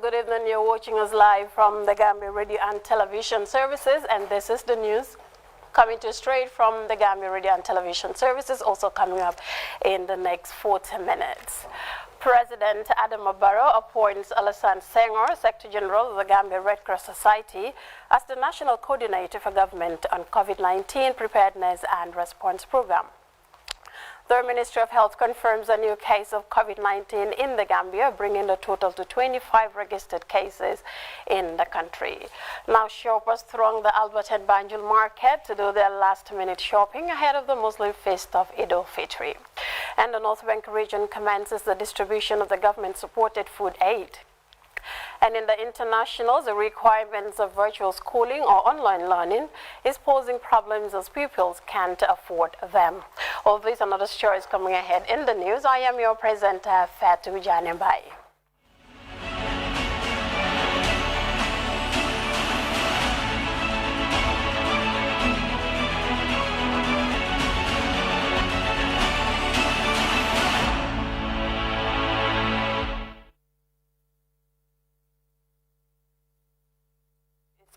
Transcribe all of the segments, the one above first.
good evening. You're watching us live from the Gambia Radio and Television Services, and this is the news coming to you straight from the Gambia Radio and Television Services, also coming up in the next 40 minutes. President Adama Barrow appoints Alassane Senghor, Secretary General of the Gambia Red Cross Society, as the National Coordinator for Government on COVID-19 Preparedness and Response Program. The Ministry of Health confirms a new case of COVID-19 in the Gambia, bringing the total to 25 registered cases in the country. Now, shoppers throng the Albert and Banjul market to do their last-minute shopping ahead of the Muslim feast of Eid al-Fitr. And the North Bank region commences the distribution of the government-supported food aid. And in the international, the requirements of virtual schooling or online learning is posing problems as pupils can't afford them. All these and other stories coming ahead in the news. I am your presenter, Fatou Janembai.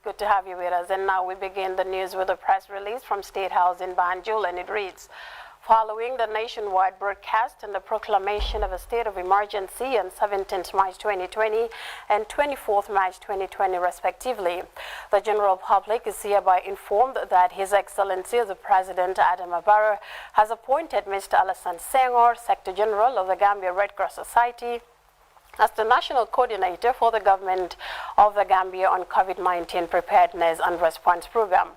Good to have you with us. And now we begin the news with a press release from State House in Banjul, and it reads, following the nationwide broadcast and the proclamation of a state of emergency on 17th March 2020 and 24th March 2020 respectively, the general public is hereby informed that His Excellency the President Adama Barrow has appointed Mr. Alassane Senghor, Secretary General of the Gambia Red Cross Society, as the National Coordinator for the Government of the Gambia on COVID-19 Preparedness and Response Program.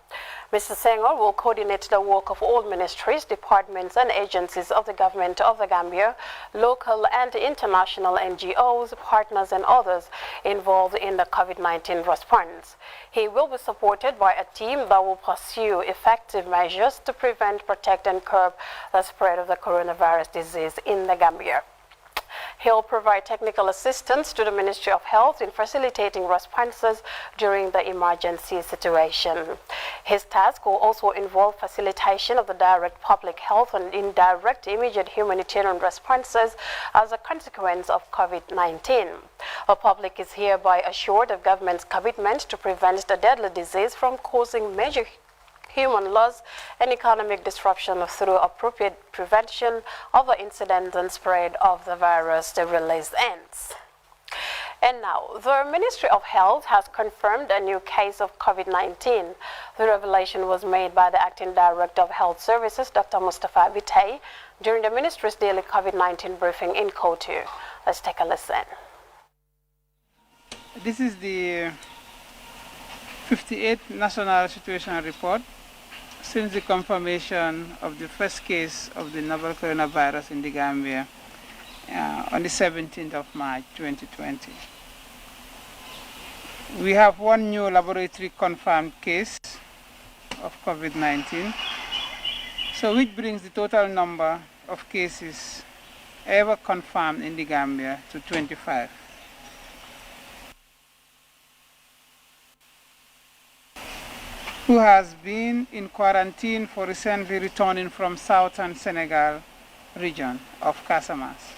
Mr. Senghor will coordinate the work of all ministries, departments and agencies of the Government of the Gambia, local and international NGOs, partners and others involved in the COVID-19 response. He will be supported by a team that will pursue effective measures to prevent, protect and curb the spread of the coronavirus disease in the Gambia. He'll provide technical assistance to the Ministry of Health in facilitating responses during the emergency situation. His task will also involve facilitation of the direct public health and indirect immediate humanitarian responses as a consequence of COVID-19. The public is hereby assured of government's commitment to prevent the deadly disease from causing major human loss and economic disruption through appropriate prevention of the incidence and spread of the virus. The release ends. And now, the Ministry of Health has confirmed a new case of COVID-19. The revelation was made by the Acting Director of Health Services, Dr. Mustafa Bitey, during the Ministry's daily COVID-19 briefing in Kotu. Let's take a listen. This is the 58th National Situation Report since the confirmation of the first case of the novel coronavirus in the Gambia on the 17th of March 2020. We have one new laboratory confirmed case of COVID-19, so which brings the total number of cases ever confirmed in the Gambia to 25. Who has been in quarantine for recently returning from southern Senegal region of Casamas.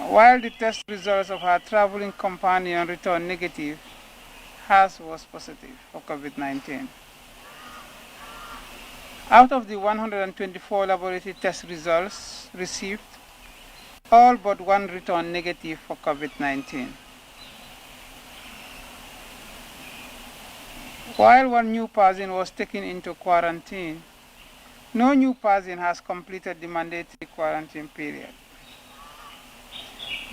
While the test results of our traveling companion returned negative, hers was positive for COVID-19. Out of the 124 laboratory test results received, all but one returned negative for COVID-19. While one new person was taken into quarantine, no new person has completed the mandatory quarantine period.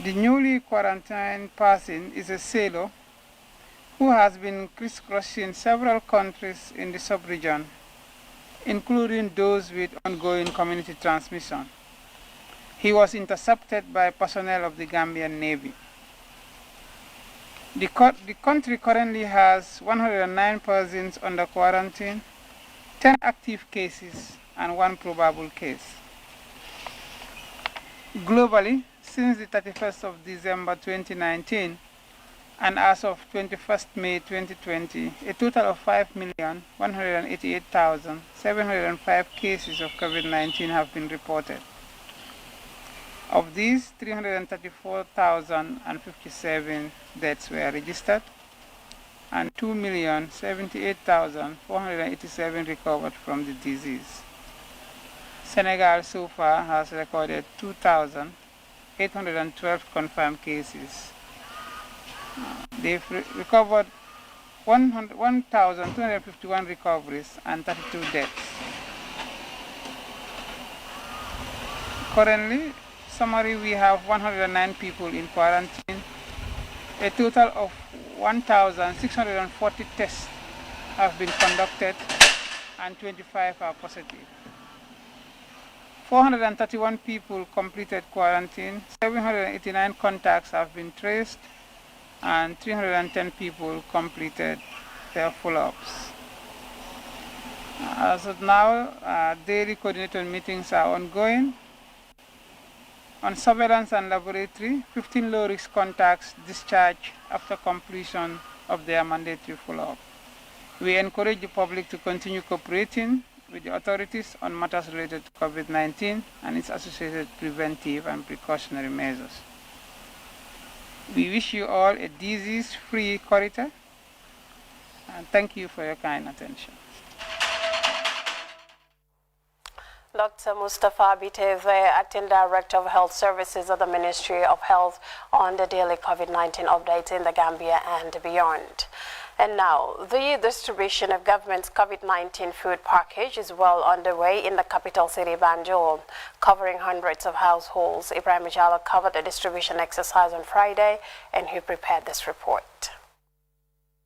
The newly quarantined person is a sailor who has been crisscrossing several countries in the sub-region, including those with ongoing community transmission. He was intercepted by personnel of the Gambian Navy. The country currently has 109 persons under quarantine, 10 active cases, and 1 probable case. Globally, since the 31st of December 2019, and as of 21st May 2020, a total of 5,188,705 cases of COVID-19 have been reported. Of these, 334,057 deaths were registered, and 2,078,487 recovered from the disease. Senegal so far has recorded 2,812 confirmed cases. They've recovered 1,251 recoveries and 32 deaths. Currently, summary, we have 109 people in quarantine. A total of 1,640 tests have been conducted and 25 are positive. 431 people completed quarantine, 789 contacts have been traced, and 310 people completed their follow-ups. As of now, daily coordinated meetings are ongoing. On surveillance and laboratory, 15 low-risk contacts discharged after completion of their mandatory follow-up. We encourage the public to continue cooperating with the authorities on matters related to COVID-19 and its associated preventive and precautionary measures. We wish you all a disease-free corridor, and thank you for your kind attention. Dr. Mustafa Biteve, Acting Director of Health Services of the Ministry of Health, on the daily COVID-19 updates in the Gambia and beyond. And now, the distribution of government's COVID-19 food package is well underway in the capital city, Banjul, covering hundreds of households. Ibrahim Jalo covered the distribution exercise on Friday, and he prepared this report.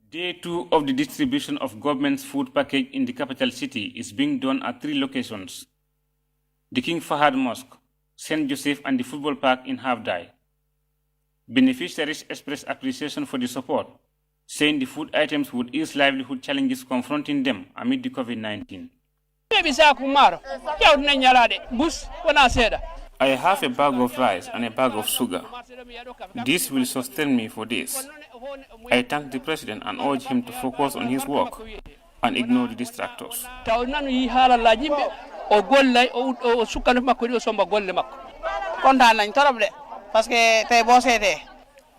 Day 2 of the distribution of government's food package in the capital city is being done at 3 locations: the King Fahad Mosque, St. Joseph, and the football park in Havdai. Beneficiaries expressed appreciation for the support, saying the food items would ease livelihood challenges confronting them amid the COVID-19. I have a bag of rice and a bag of sugar. This will sustain me for days. I thank the President and urge him to focus on his work and ignore the distractors.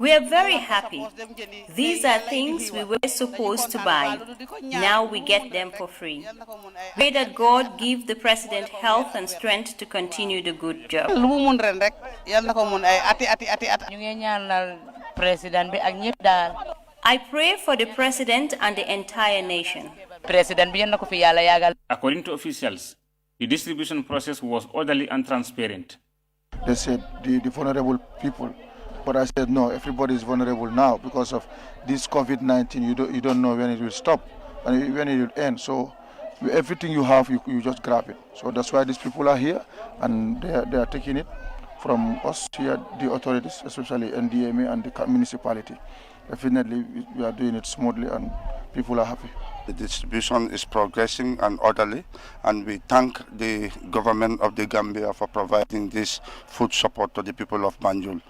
We are very happy. These are things we were supposed to buy. Now we get them for free. Pray that God give the President health and strength to continue the good job. I pray for the President and the entire nation. According to officials, the distribution process was orderly and transparent. They said the vulnerable people. But I said, no, everybody is vulnerable now because of this COVID-19. You don't know when it will stop and when it will end. So everything you have, you just grab it. So that's why these people are here, and they are taking it from us here, the authorities, especially NDMA and the municipality. Definitely, we are doing it smoothly and people are happy. The distribution is progressing and orderly, and we thank the government of the Gambia for providing this food support to the people of Banjul.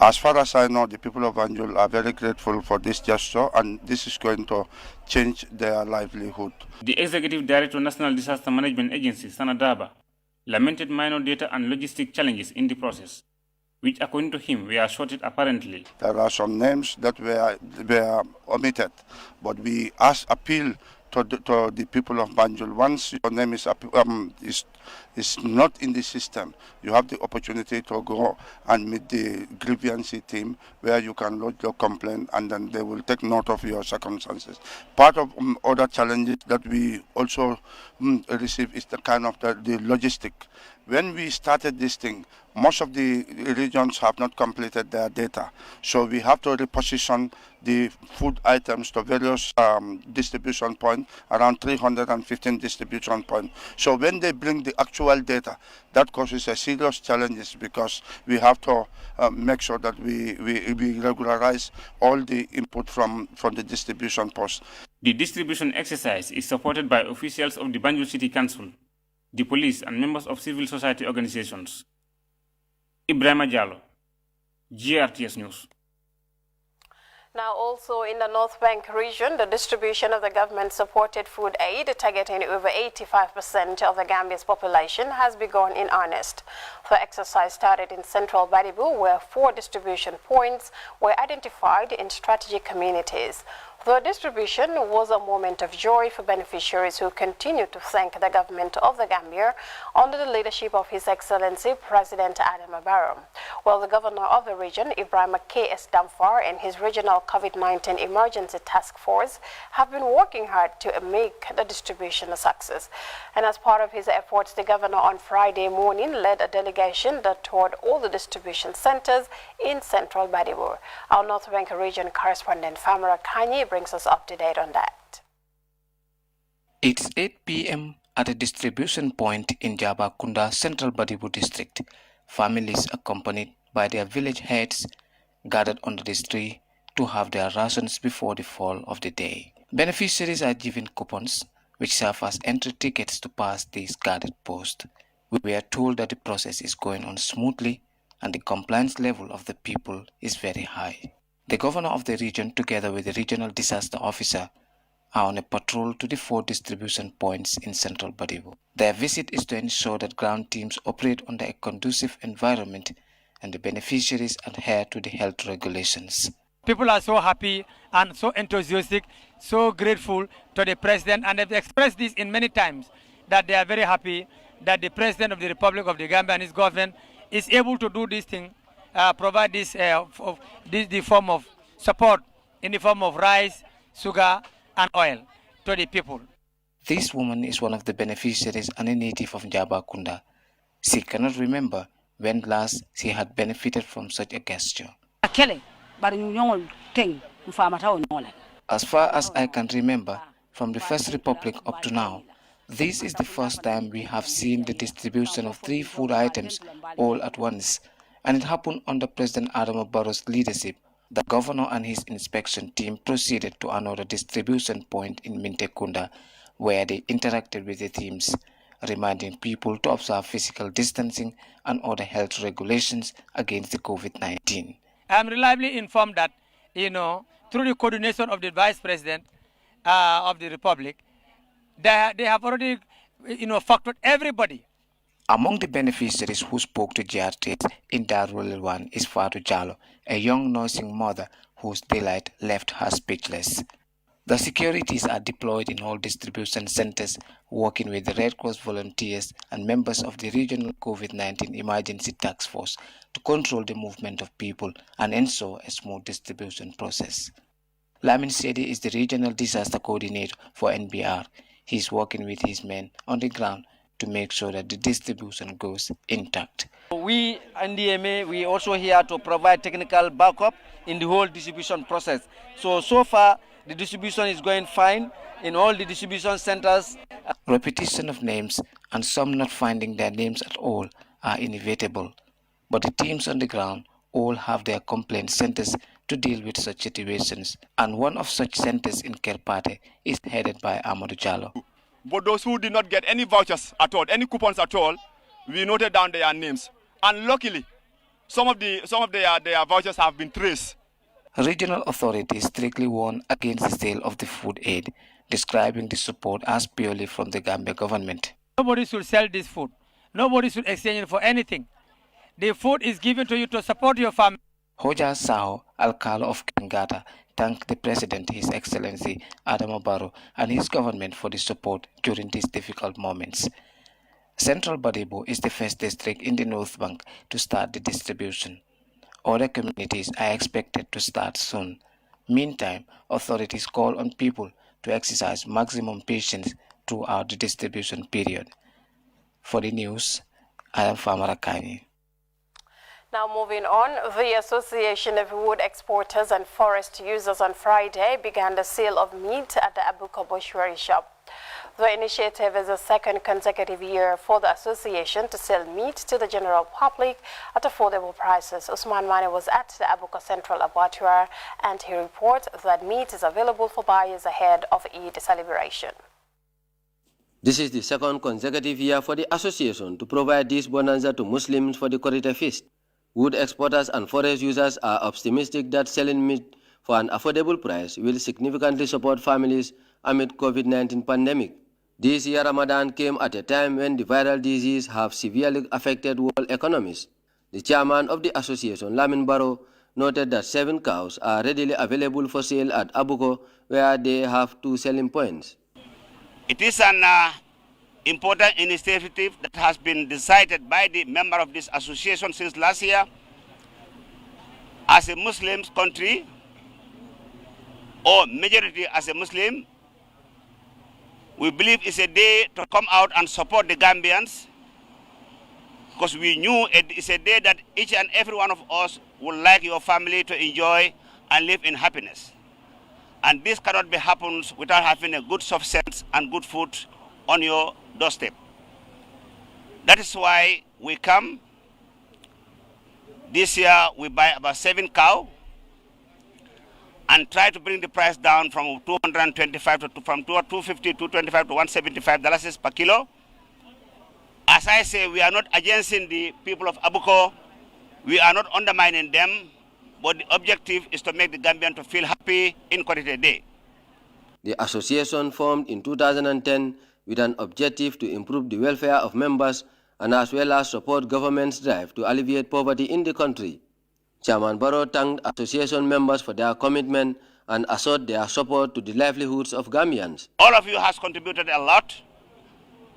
As far as I know, the people of Banjul are very grateful for this gesture, and this is going to change their livelihood. The Executive Director of National Disaster Management Agency, Sanadaba, lamented minor data and logistic challenges in the process, which according to him were sorted apparently. There are some names that were omitted, but we appeal to the people of Banjul. Once your name is not in the system, you have the opportunity to go and meet the grievance team where you can lodge your complaint, and then they will take note of your circumstances. Part of other challenges that we also receive is the kind of the logistic. When we started this thing, most of the regions have not completed their data. So we have to reposition the food items to various distribution points, around 315 distribution points. So when they bring the actual data, that causes a serious challenges because we have to make sure that we regularize all the input from the distribution post. The distribution exercise is supported by officials of the Banjul City Council, the police, and members of civil society organizations. Ibrahim Jalo, GRTS News. Now, also in the North Bank region, the distribution of the government-supported food aid, targeting over 85% of the Gambia's population, has begun in earnest. The exercise started in central Badibu, where 4 distribution points were identified in strategic communities. The distribution was a moment of joy for beneficiaries who continue to thank the government of the Gambia under the leadership of His Excellency President Adam Barrow. Well, the governor of the region, Ibrahim K.S. Damfar, and his regional COVID-19 emergency task force have been working hard to make the distribution a success. And as part of his efforts, the governor on Friday morning led a delegation that toured all the distribution centers in central Badibu. Our North Bank region correspondent Famara Kanye brings us up to date on that. It's 8 p.m. at a distribution point in Jabakunda, Central Badibu district. Families accompanied by their village heads gathered under this tree to have their rations before the fall of the day. Beneficiaries are given coupons which serve as entry tickets to pass these guarded posts. We are told that the process is going on smoothly and the compliance level of the people is very high. The governor of the region, together with the regional disaster officer, are on a patrol to the 4 distribution points in central Badibu. Their visit is to ensure that ground teams operate under a conducive environment and the beneficiaries adhere to the health regulations. People are so happy and so enthusiastic, so grateful to the president, and they've expressed this in many times, that they are very happy that the president of the Republic of the Gambia and his government is able to do this thing, provide this, the form of support in the form of rice, sugar, and oil to the people. This woman is one of the beneficiaries and a native of Jabakunda. She cannot remember when last she had benefited from such a gesture. As far as I can remember, from the First Republic up to now, this is the first time we have seen the distribution of 3 food items all at once, and it happened under President Adam Barrow's leadership. The governor and his inspection team proceeded to another distribution point in Mintekunda, where they interacted with the teams, reminding people to observe physical distancing and other health regulations against the COVID-19. I am reliably informed that, through the coordination of the Vice President of the Republic, they have already, factored everybody. Among the beneficiaries who spoke to Grts in Darul 1 is Fatu Jallo, a young nursing mother whose delight left her speechless. The securities are deployed in all distribution centers, working with the Red Cross volunteers and members of the regional COVID-19 emergency task force to control the movement of people and ensure a smooth distribution process. Lamin Sedi is the regional disaster coordinator for NBR. He is working with his men on the ground to make sure that the distribution goes intact. We, NDMA, we also here to provide technical backup in the whole distribution process. So far, the distribution is going fine in all the distribution centers. Repetition of names and some not finding their names at all are inevitable, but the teams on the ground all have their complaint centers to deal with such situations, and one of such centers in Kerpate is headed by Amadou Jallo. But those who did not get any vouchers at all, any coupons at all, we noted down their names. And luckily, some of their vouchers have been traced. Regional authorities strictly warn against the sale of the food aid, describing the support as purely from the Gambia government. Nobody should sell this food. Nobody should exchange it for anything. The food is given to you to support your family. Hoja Sao, Alcalo of Kingata, thanked the President, His Excellency Adam Barrow, and his government for the support during these difficult moments. Central Badibu is the first district in the North Bank to start the distribution. Other communities are expected to start soon. Meantime, authorities call on people to exercise maximum patience throughout the distribution period. For the news, I am Famara Kanye. Now moving on, the Association of Wood Exporters and Forest Users on Friday began the sale of meat at the Abuka Bushwari shop. The initiative is the second consecutive year for the association to sell meat to the general public at affordable prices. Usman Mane was at the Abuka Central Abattoir, and he reports that meat is available for buyers ahead of Eid celebration. This is the second consecutive year for the association to provide this bonanza to Muslims for the Korite feast. Wood exporters and forest users are optimistic that selling meat for an affordable price will significantly support families amid COVID-19 pandemic. This year Ramadan came at a time when the viral disease have severely affected world economies. The chairman of the association, Lamin Barrow, noted that 7 cows are readily available for sale at Abuko, where they have 2 selling points. It is an important initiative that has been decided by the member of this association since last year. As a Muslim country, or majority as a Muslim, we believe it's a day to come out and support the Gambians, because we knew it's a day that each and every one of us would like your family to enjoy and live in happiness. And this cannot be happened without having a good substance and good food on your doorstep. That is why we come. This year we buy about 7 cows and try to bring the price down from 225 to from 250 to 225 to $175 per kilo. As I say, we are not against the people of Abuko. We are not undermining them, but the objective is to make the Gambian to feel happy in quality day. The association formed in 2010 with an objective to improve the welfare of members and as well as support government's drive to alleviate poverty in the country. Chairman Barrow thanked association members for their commitment and assured their support to the livelihoods of Gambians. All of you has contributed a lot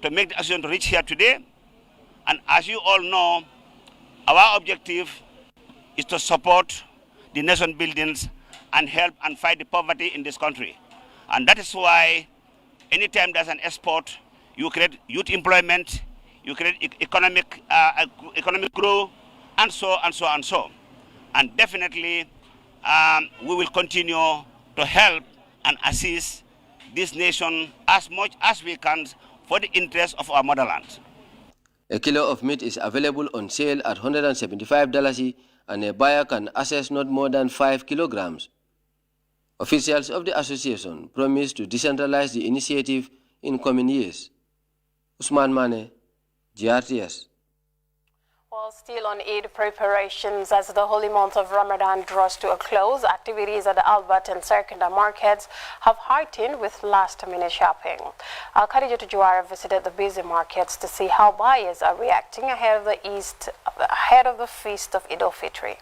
to make the association reach here today. And as you all know, our objective is to support the nation buildings and help and fight the poverty in this country. And that is why anytime there's an export, you create youth employment, you create economic growth, and so and so and so. And definitely we will continue to help and assist this nation as much as we can for the interest of our motherland. A kilo of meat is available on sale at $175 and a buyer can access not more than 5 kilograms. Officials of the association promise to decentralize the initiative in coming years. Usman Mane, GRTS. Well, still on Eid preparations as the holy month of Ramadan draws to a close, activities at the Albert and Serkunda markets have heightened with last-minute shopping. Khadija Tujuara visited the busy markets to see how buyers are reacting ahead of the feast of Eid al-Fitr.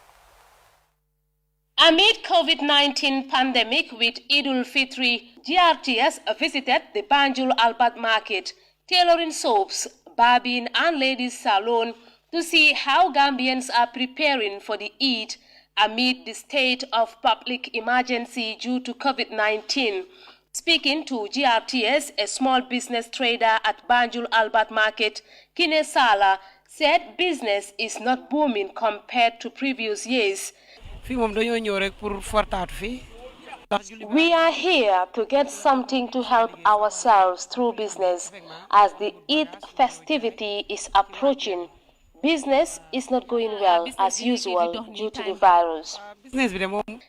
Amid COVID-19 pandemic with Eid al-Fitr, GRTS visited the Banjul Albert Market, tailoring soaps, barbing and ladies' salon to see how Gambians are preparing for the Eid amid the state of public emergency due to COVID-19. Speaking to GRTS, a small business trader at Banjul Albert Market, Kine Sala, said business is not booming compared to previous years. We are here to get something to help ourselves through business as the Eid festivity is approaching. Business is not going well as usual due to the virus.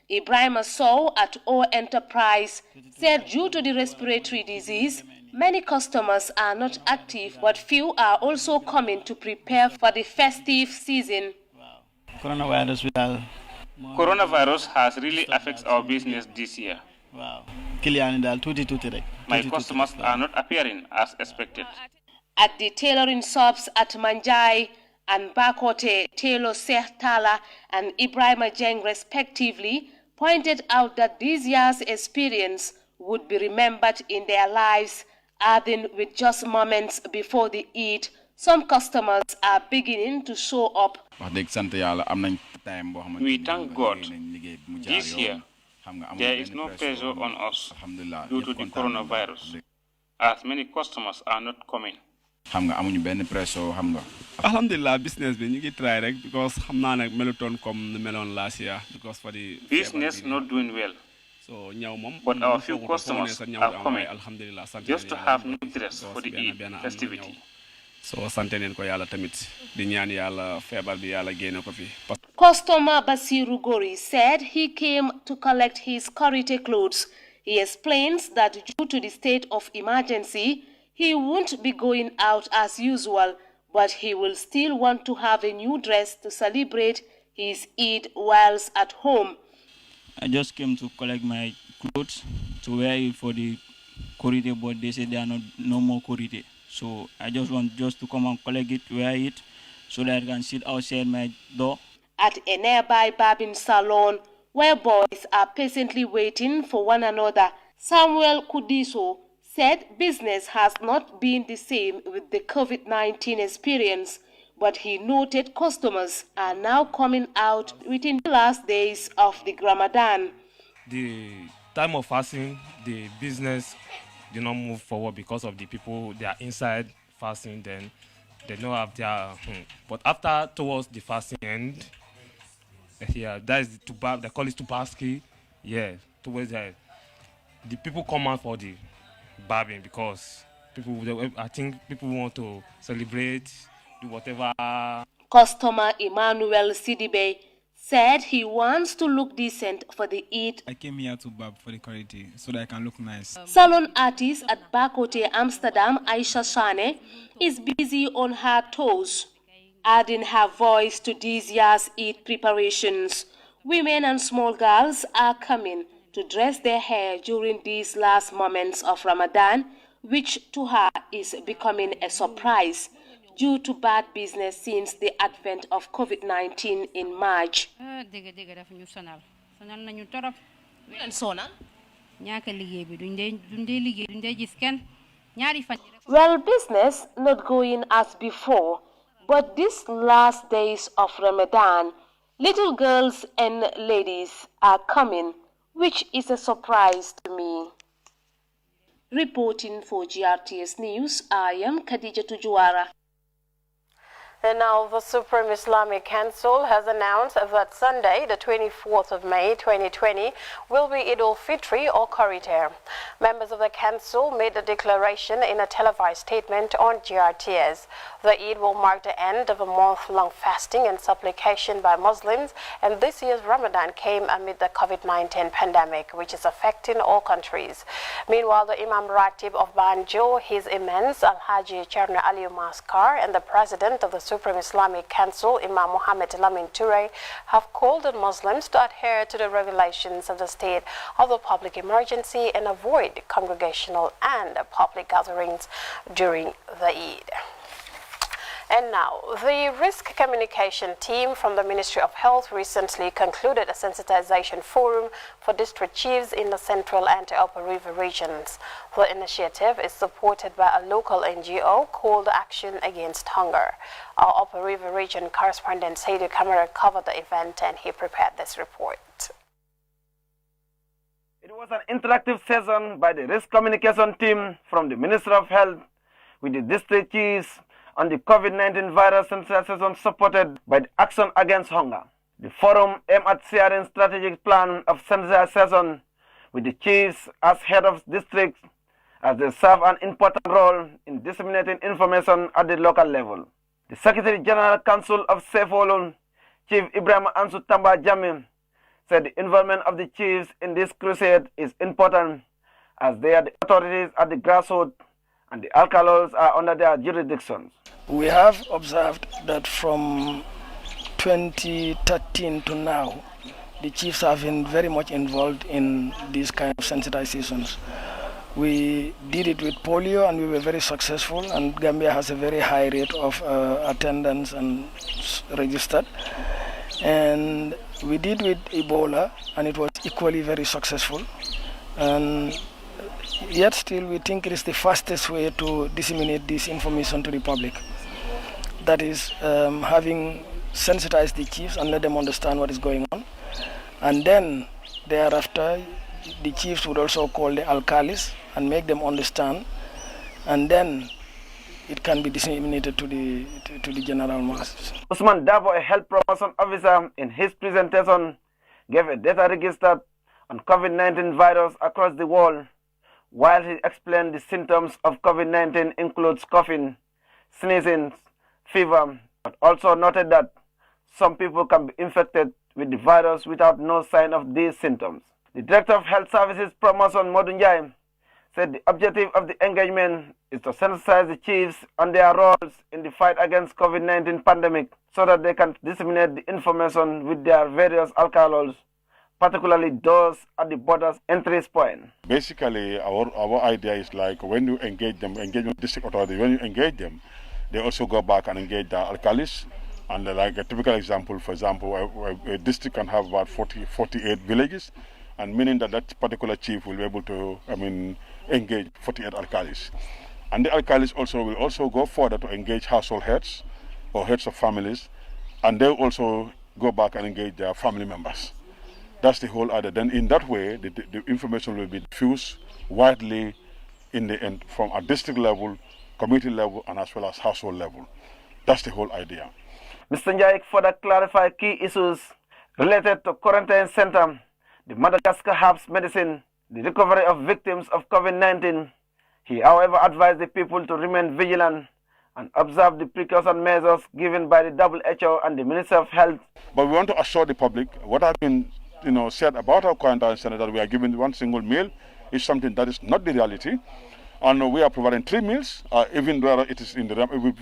Ibrahim Sow at O Enterprise said due to the respiratory disease, many customers are not active, but few are also coming to prepare for the festive season. Coronavirus has really affected our business this year. My customers are not appearing as expected. At the tailoring shops at Manjai and Bakote, Taylor Sehtala and Ibrahim Jeng respectively pointed out that this year's experience would be remembered in their lives, adding with just moments before the Eid, some customers are beginning to show up. We thank God. This year, there is no pressure on us due to the coronavirus, as many customers are not coming. Alhamdulillah, business bi ñu ngi try rek because xam naa nag melutoon comme meloon last year because for the business not doing well. So ñaw moom but our few customers are coming just to have new dress for the Eid festivity. So sante neen ko yàlla tamit di ñaan yàlla feebar bi yàlla génne ko fi. Customer Basiru Gori said he came to collect his Korite clothes. He explains that due to the state of emergency, he won't be going out as usual, but he will still want to have a new dress to celebrate his Eid whilst at home. I just came to collect my clothes to wear it for the corridor, but they said there are no more corridor. So I just want to come and collect it, wear it, so that I can sit outside my door. At a nearby barbing salon, where boys are patiently waiting for one another, Samuel Kudiso said business has not been the same with the COVID-19 experience, but he noted customers are now coming out within the last days of the Ramadan. The time of fasting, the business did not move forward because of the people, they are inside fasting, then they don't have their, but after towards the fasting end, yeah, that is they call it Tubaski, yeah, towards the people come out for the barbing because I think people want to celebrate, do whatever. Customer Emmanuel Sidibe said he wants to look decent for the Eid. I came here to barb for the quality so that I can look nice. Salon artist at Bakote, Amsterdam, Aisha Shane, is busy on her toes, adding her voice to this year's Eid preparations. Women and small girls are coming to dress their hair during these last moments of Ramadan, which to her is becoming a surprise due to bad business since the advent of COVID-19 in March. Well, business not going as before, but these last days of Ramadan, little girls and ladies are coming, which is a surprise to me. Reporting for GRTS News, I am Khadija Tujuara. And now the Supreme Islamic Council has announced that Sunday, the 24th of May 2020, will be Eid al-Fitr or Qur'an. Members of the council made the declaration in a televised statement on GRTS. The Eid will mark the end of a month-long fasting and supplication by Muslims, and this year's Ramadan came amid the COVID-19 pandemic, which is affecting all countries. Meanwhile, the Imam Ratib of Banjul, His Imams Al-Haji Charna Aliyu Maskar, and the President of the Supreme Islamic Council, Imam Mohammed Lamin Toure, have called on Muslims to adhere to the regulations of the state of the public emergency and avoid congregational and public gatherings during the Eid. And now, the risk communication team from the Ministry of Health recently concluded a sensitization forum for district chiefs in the Central and Upper River regions. The initiative is supported by a local NGO called Action Against Hunger. Our Upper River region correspondent Saidu Kamara covered the event and he prepared this report. It was an interactive session by the risk communication team from the Ministry of Health with the district chiefs on the COVID-19 virus sensitization supported by the Action Against Hunger. The forum aimed at sharing strategic plan of sensitization with the chiefs as head of districts as they serve an important role in disseminating information at the local level. The Secretary General Council of Sefolo, Chief Ibrahim Ansu Tamba Jami, said the involvement of the chiefs in this crusade is important as they are the authorities at the grassroots and the alcalos are under their jurisdictions. We have observed that from 2013 to now, the chiefs have been very much involved in these kind of sensitizations. We did it with polio and we were very successful, and Gambia has a very high rate of attendance and registered. And we did with Ebola and it was equally very successful. And yet still we think it is the fastest way to disseminate this information to the public. That is having sensitized the chiefs and let them understand what is going on. And then thereafter, the chiefs would also call the alcalis and make them understand. And then it can be disseminated to the general masses. Usman Dabo, a health promotion officer, in his presentation gave a data register on COVID-19 virus across the world. While he explained the symptoms of COVID-19 includes coughing, sneezing, fever, but also noted that some people can be infected with the virus without no sign of these symptoms. The Director of Health Services Promotion, Modunjai, said the objective of the engagement is to sensitize the chiefs on their roles in the fight against COVID-19 pandemic so that they can disseminate the information with their various alcalos, particularly those at the borders entry point. Basically, our idea is like when you engage them, engagement district authority, when you engage them, they also go back and engage the alcalis. And like a typical example, for example, a district can have about 48 villages, and meaning that that particular chief will be able to, engage 48 alcalis. And the alcalis will also go further to engage household heads or heads of families, and they also go back and engage their family members. That's the whole idea. Then in that way, the information will be diffused widely in the end from a district level, community level, and as well as household level. That's the whole idea. Mr. Njayik further clarified key issues related to quarantine center, the Madagascar herbs medicine, the recovery of victims of COVID-19. He, however, advised the people to remain vigilant and observe the precaution measures given by the WHO and the Ministry of Health. But we want to assure the public what has been said about our quarantine center, that we are giving one single meal, is something that is not the reality. And we are providing 3 meals, even though it is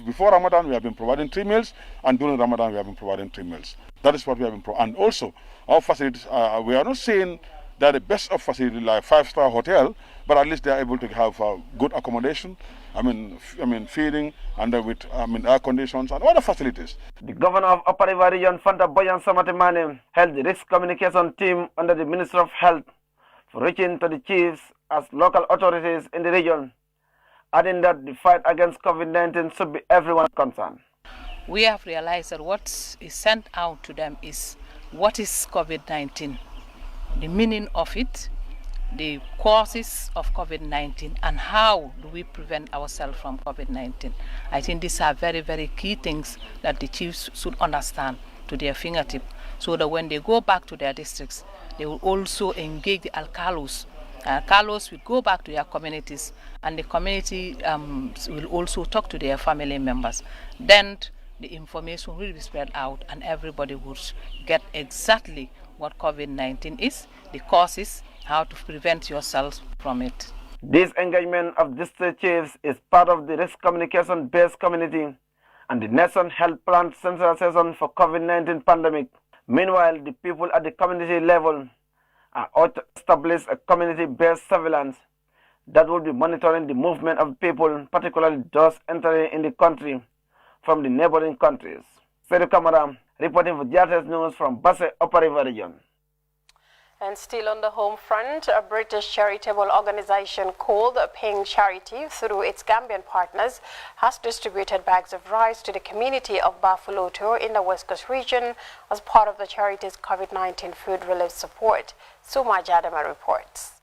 before Ramadan we have been providing 3 meals, and during Ramadan we have been providing 3 meals. That is what we have been providing. And also, our facilities, we are not saying they're the best of facilities like 5-star hotel, but at least they are able to have good accommodation, feeding, and with air conditions and other facilities. The governor of Upper River Region, Fanta Boyan Samatimane, held the risk communication team under the Ministry of Health for reaching to the chiefs as local authorities in the region, adding that the fight against COVID-19 should be everyone's concern. We have realized that what is sent out to them is what is COVID-19, the meaning of it, the causes of COVID-19, and how do we prevent ourselves from COVID-19. I think these are very, very key things that the chiefs should understand to their fingertip, so that when they go back to their districts, they will also engage the alcalos. Alcalos will go back to their communities, and the community will also talk to their family members. Then the information will be spread out, and everybody would get exactly what COVID-19 is, the causes, how to prevent yourselves from it. This engagement of district chiefs is part of the risk communication-based community and the Nation Health Plan sensitization for COVID-19 pandemic. Meanwhile, the people at the community level are out to establish a community-based surveillance that will be monitoring the movement of people, particularly those entering in the country from the neighboring countries. Sedu Kamara reporting for Grts News from Basse Upper River Region. And still on the home front, a British charitable organization called Ping Charity, through its Gambian partners, has distributed bags of rice to the community of Bafoloto in the West Coast region as part of the charity's COVID-19 food relief support. Suma Jadama reports.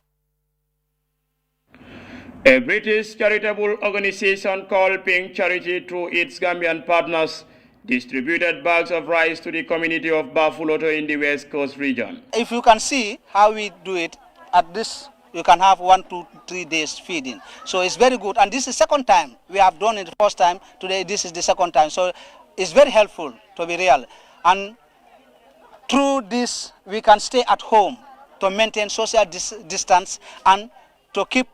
A British charitable organization called Ping Charity, through its Gambian partners, distributed bags of rice to the community of Bafoloto in the West Coast region. If you can see how we do it, at this you can have 1 to 3 days feeding. So it's very good, and this is the second time. We have done it the first time, today this is the second time. So it's very helpful, to be real. And through this we can stay at home to maintain social distance and to keep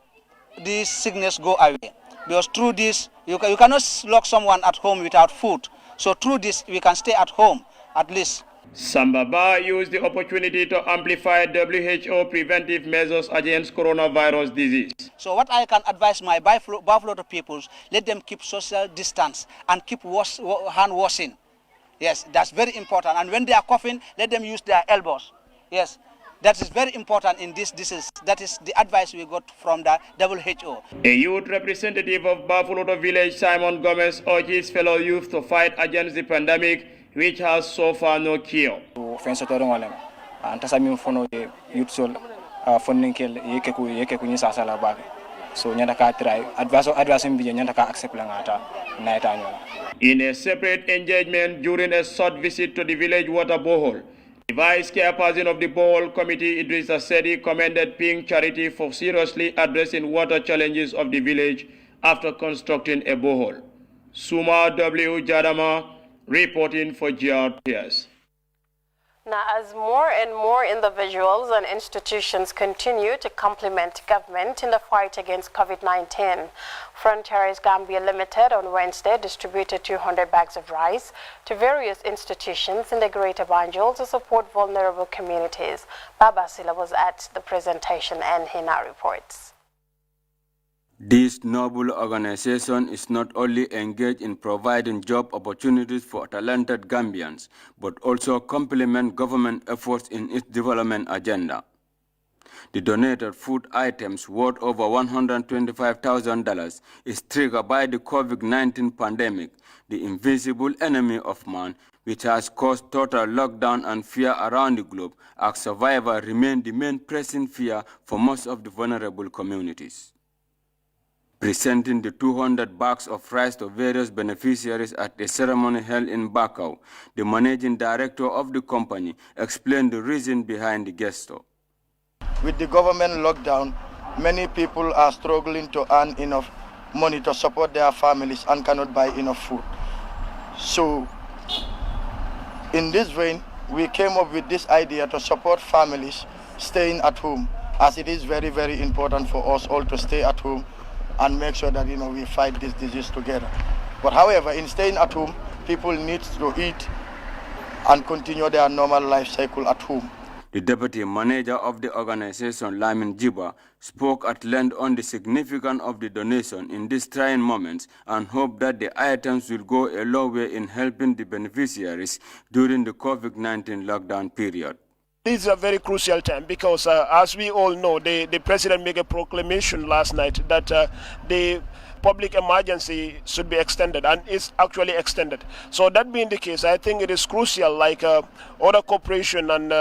this sickness go away. Because through this, you cannot lock someone at home without food. So through this, we can stay at home, at least. Sambaba used the opportunity to amplify WHO preventive measures against coronavirus disease. So what I can advise my Bafoloto peoples, let them keep social distance and keep hand washing. Yes, that's very important. And when they are coughing, let them use their elbows. Yes, that is very important in this disease. That is the advice we got from the WHO. A youth representative of Bafoloto village, Simon Gomez, urged his fellow youth to fight against the pandemic, which has so far no cure. In a separate engagement during a short visit to the village water borehole, the Vice Chairperson of the Borehole Committee, Idris Asedi, commended Ping Charity for seriously addressing water challenges of the village after constructing a borehole. Suma W. Jadama, reporting for GRTS. Now, as more and more individuals and institutions continue to complement government in the fight against COVID-19, Frontiers Gambia Limited on Wednesday distributed 200 bags of rice to various institutions in the Greater Banjul to support vulnerable communities. Baba Sila was at the presentation and he now reports. This noble organization is not only engaged in providing job opportunities for talented Gambians, but also complement government efforts in its development agenda. The donated food items worth over $125,000 is triggered by the COVID-19 pandemic, the invisible enemy of man, which has caused total lockdown and fear around the globe, as survival remains the main pressing fear for most of the vulnerable communities. Presenting the 200 bags of rice to various beneficiaries at a ceremony held in Bakau, the managing director of the company explained the reason behind the gesture. With the government lockdown, many people are struggling to earn enough money to support their families and cannot buy enough food. So, in this vein, we came up with this idea to support families staying at home, as it is very, very important for us all to stay at home and make sure that we fight this disease together. But however, in staying at home, people need to eat and continue their normal life cycle at home. The deputy manager of the organization, Lamin Jiba, spoke at length on the significance of the donation in these trying moments and hoped that the items will go a long way in helping the beneficiaries during the COVID-19 lockdown period. This is a very crucial time because, as we all know, the president made a proclamation last night that the public emergency should be extended, and it's actually extended. So that being the case, I think it is crucial, like other corporation and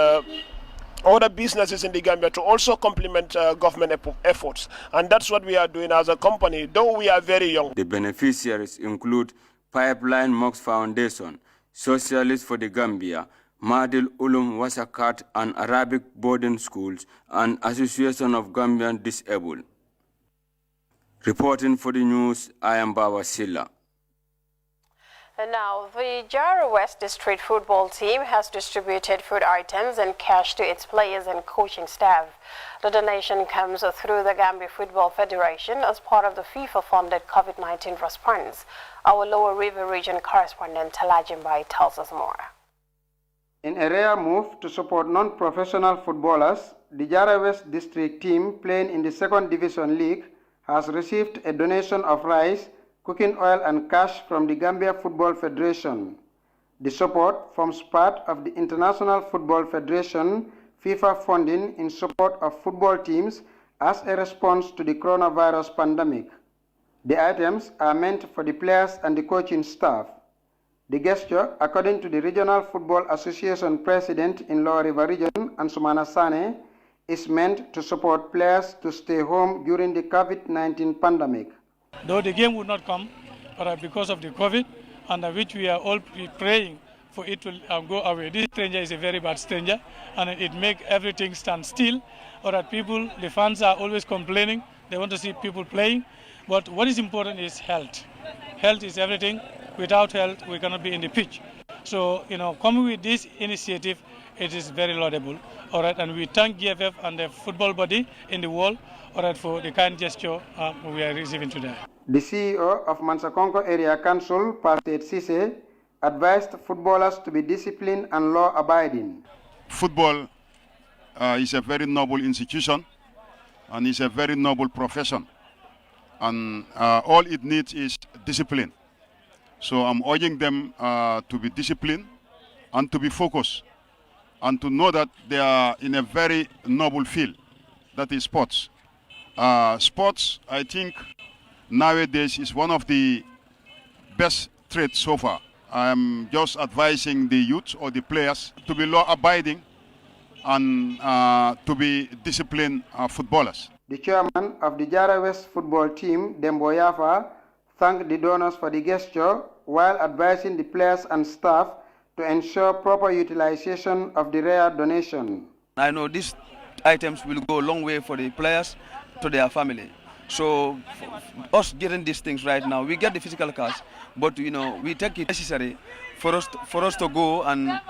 other businesses in the Gambia, to also complement government efforts. And that's what we are doing as a company, though we are very young. The beneficiaries include Pipeline Mox Foundation, Socialists for the Gambia, Madil Ulum Wasakat and Arabic Boarding Schools, and Association of Gambian Disabled. Reporting for the news, I am Baba Silla. And now, the Jara West District football team has distributed food items and cash to its players and coaching staff. The donation comes through the Gambia Football Federation as part of the FIFA-funded COVID-19 response. Our Lower River Region correspondent Talajimbai tells us more. In a rare move to support non-professional footballers, the Jara West District team playing in the 2nd Division League has received a donation of rice, cooking oil and cash from the Gambia Football Federation. The support forms part of the International Football Federation FIFA funding in support of football teams as a response to the coronavirus pandemic. The items are meant for the players and the coaching staff. The gesture, according to the Regional Football Association President in Lower River Region, Ansumana Sane, is meant to support players to stay home during the COVID-19 pandemic. Though the game would not come, because of the COVID, and which we are all praying for it to go away. This stranger is a very bad stranger, and it makes everything stand still. People, the fans are always complaining. They want to see people playing. But what is important is health. Health is everything. Without health, we cannot be in the pitch. So, coming with this initiative, it is very laudable. And we thank GFF and the football body in the world, for the kind gesture we are receiving today. The CEO of Mansakonko Area Council, Pastor Sise, advised footballers to be disciplined and law-abiding. Football is a very noble institution and is a very noble profession. And all it needs is discipline. So I'm urging them to be disciplined and to be focused and to know that they are in a very noble field, that is sports. Sports, I think, nowadays is one of the best traits so far. I'm just advising the youth or the players to be law-abiding and to be disciplined footballers. The chairman of the Jara West football team, Dembo Yafa, thanked the donors for the gesture while advising the players and staff to ensure proper utilization of the rare donation. I know these items will go a long way for the players to their family. So us getting these things right now, we get the physical cash, but we take it necessary for us to go and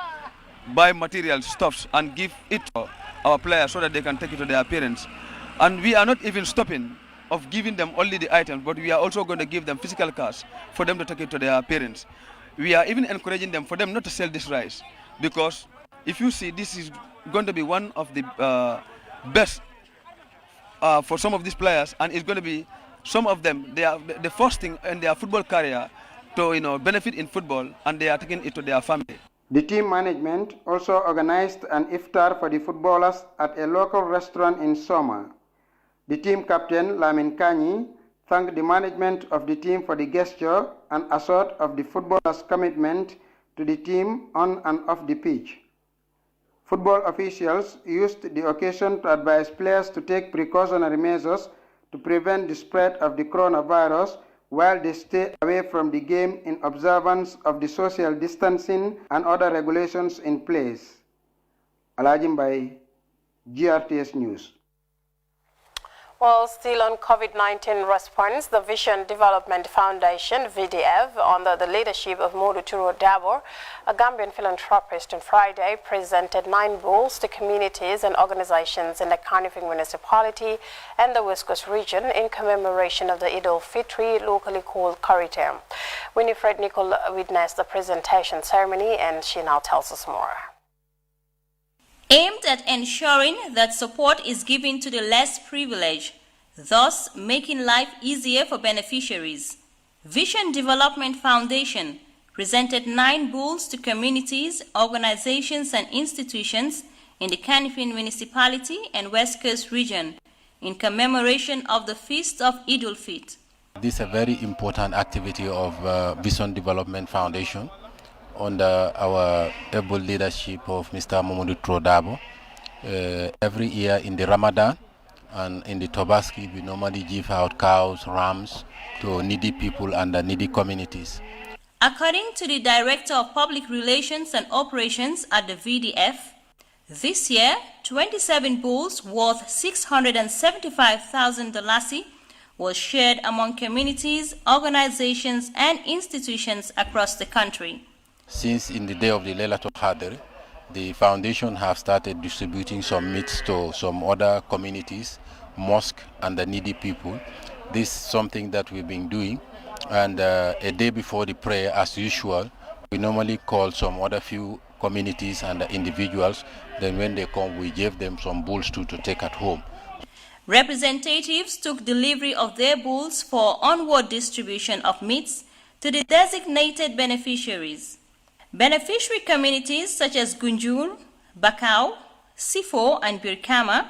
buy material, stuffs, and give it to our players so that they can take it to their parents. And we are not even stopping of giving them only the items, but we are also going to give them physical cash for them to take it to their parents. We are even encouraging them for them not to sell this rice, because if you see, this is going to be one of the best for some of these players, and it's going to be some of them, they are the first thing in their football career to benefit in football, and they are taking it to their family. The team management also organized an iftar for the footballers at a local restaurant in Soma. The team captain, Lamin Kanyi, thanked the management of the team for the gesture and assured of the footballers' commitment to the team on and off the pitch. Football officials used the occasion to advise players to take precautionary measures to prevent the spread of the coronavirus while they stay away from the game in observance of the social distancing and other regulations in place. Alajim by GRTS News. Well, still on COVID-19 response, the Vision Development Foundation, VDF, under the leadership of Modu Turo Dabo, a Gambian philanthropist, on Friday presented 9 bowls to communities and organizations in the Kanifing municipality and the West Coast region in commemoration of the Eid al-Fitr, locally called Karitem. Winifred Nicole witnessed the presentation ceremony, and she now tells us more. Aimed at ensuring that support is given to the less privileged, thus making life easier for beneficiaries, Vision Development Foundation presented 9 bulls to communities, organizations, and institutions in the Kanifing municipality and West Coast region in commemoration of the feast of Eid al-Fitr. This is a very important activity of Vision Development Foundation under our able leadership of Mr. Mamadou Trodabo. Every year in the Ramadan and in the Tobaski, we normally give out cows, rams to needy people and needy communities. According to the Director of Public Relations and Operations at the VDF, this year, 27 bulls worth $675,000 was shared among communities, organizations, and institutions across the country. Since in the day of the Laylatul Qadr, the foundation have started distributing some meats to some other communities, mosques, and the needy people. This is something that we've been doing, and a day before the prayer, as usual, we normally call some other few communities and individuals. Then when they come, we give them some bulls to take at home. Representatives took delivery of their bulls for onward distribution of meats to the designated beneficiaries. Beneficiary communities such as Gunjur, Bakau, Sifo, and Birkama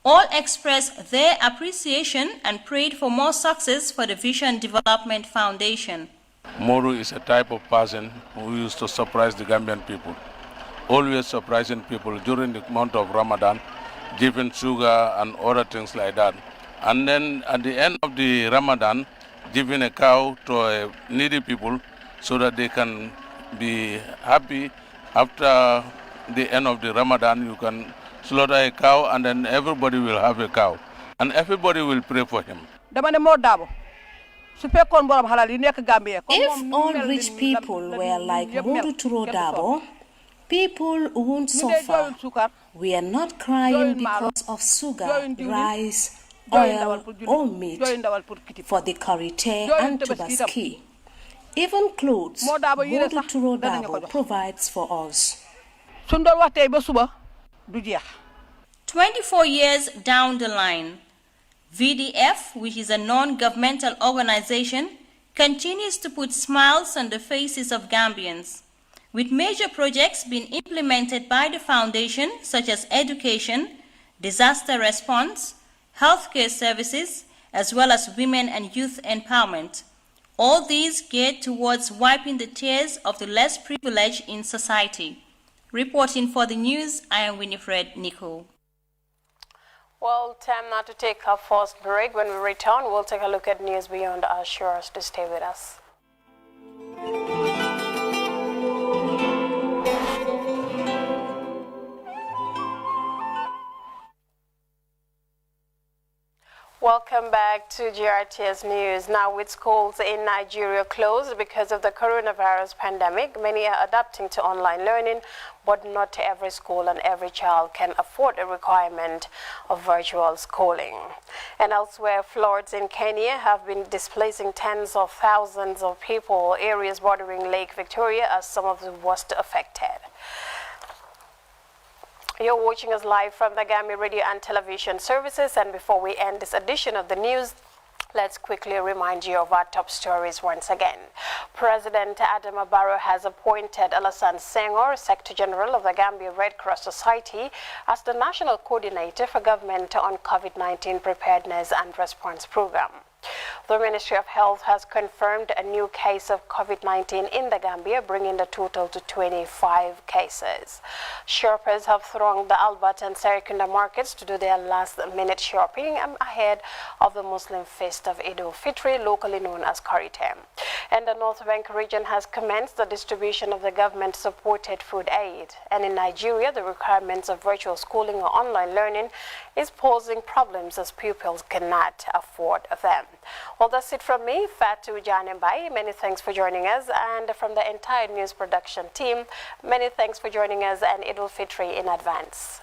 all expressed their appreciation and prayed for more success for the Vision Development Foundation. Moru is a type of person who used to surprise the Gambian people, always surprising people during the month of Ramadan, giving sugar and other things like that. And then at the end of the Ramadan, giving a cow to needy people so that they can be happy. After the end of the Ramadan, you can slaughter a cow and then everybody will have a cow. And everybody will pray for him. If all rich people were like Modu Turo Dabo, people won't suffer. We are not crying because of sugar, rice, oil, or meat for the Karite and Tubaski. Even clothes, Modu Turo Dabo provides for us. 24 years down the line, VDF, which is a non-governmental organization, continues to put smiles on the faces of Gambians, with major projects being implemented by the foundation such as education, disaster response, healthcare services, as well as women and youth empowerment. All these geared towards wiping the tears of the less privileged in society. Reporting for the news, I am Winifred Nicole. Well, time now to take our first break. When we return, we'll take a look at news beyond our shores. To stay with us. Welcome back to GRTS News. Now, with schools in Nigeria closed because of the coronavirus pandemic, many are adapting to online learning, but not every school and every child can afford a requirement of virtual schooling. And elsewhere, floods in Kenya have been displacing tens of thousands of people. Areas bordering Lake Victoria are some of the worst affected. You're watching us live from the Gambia Radio and Television Services, and before we end this edition of the news, let's quickly remind you of our top stories once again. President Adama Barrow has appointed Alassane Senghor, Secretary General of the Gambia Red Cross Society, as the National Coordinator for Government on COVID-19 Preparedness and Response Program. The Ministry of Health has confirmed a new case of COVID-19 in the Gambia, bringing the total to 25 cases. Shoppers have thronged the Albert and Serekunda markets to do their last-minute shopping ahead of the Muslim feast of Eid al-Fitr, locally known as Karitem. And the North Bank region has commenced the distribution of the government-supported food aid. And in Nigeria, the requirements of virtual schooling or online learning is posing problems as pupils cannot afford them. Well, that's it from me, Fatu Janembai. Many thanks for joining us, and from the entire news production team, many thanks for joining us, and Eid al-Fitr in advance.